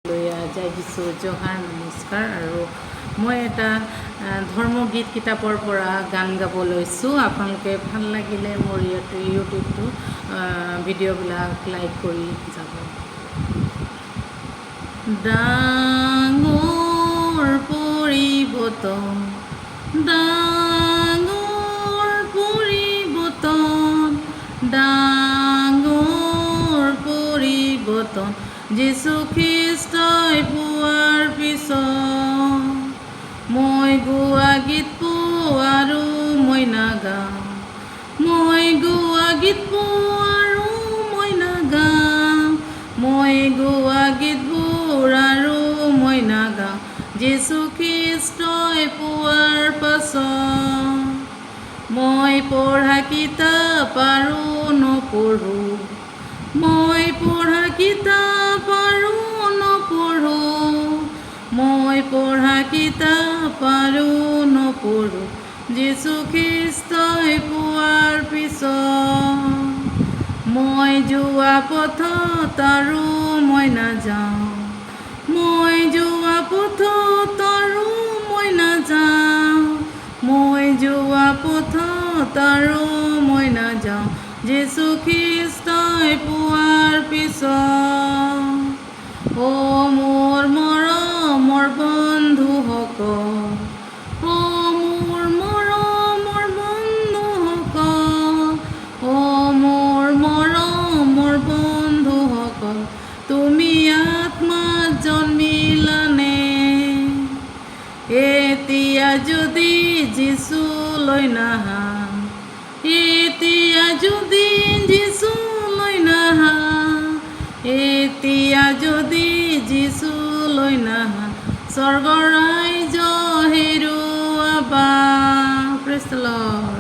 জয় যিশু জহাৰ নমস্কাৰ। আৰু মই এটা ধৰ্মগীত কিতাপৰ পৰা গান গাব লৈছোঁ। আপোনালোকে ভাল লাগিলে মোৰ ইউটিউবটো ভিডিঅ'বিলাক লাইক কৰি যাব। ডাঙৰ পৰিৱৰ্তন, ডাঙৰ পৰিৱৰ্তন, ডাঙৰ পৰিৱৰ্তন যীশু খ্ৰীষ্টই পোৱাৰ পিছত মই গোৱা গীত আৰু মই নাগাওঁ, মই গোৱা গীত আৰু মই নাগাওঁ, মই গোৱা গীতবোৰ আৰু মই নাগাওঁ যীশু খ্ৰীষ্টই পোৱাৰ পাছত মই পঢ়া কিতাপ আৰু নপঢ়োঁ, মই পঢ়া কিতাপ আৰু নপঢ়োঁ, মই পঢ়া কিতাপ আৰু নপঢ়োঁ যীশু খ্ৰীষ্টই পোৱাৰ পিছত মই যোৱা পথত আৰু মই নাযাওঁ, মই যোৱা পথত আৰু মই নাযাওঁ, মই যোৱা পথত আৰু মই নাযাওঁ যীশু খ্ৰীষ্টই পোৱাৰ পিছত। মোৰ মৰমৰ বন্ধুসকল, মোৰ মৰমৰ বন্ধুসকল, মোৰ মৰমৰ বন্ধুসকল, তুমি আত্মাত জন্মিলানে? এতিয়া যদি যীশুলৈ নাহা, এতিয়া যদি যীশুলৈ নাহা, এতিয়া যদি যীশুলৈ নাহা, স্বৰ্গৰ ৰাজ্য হেৰুৱাবা। Praise the lord.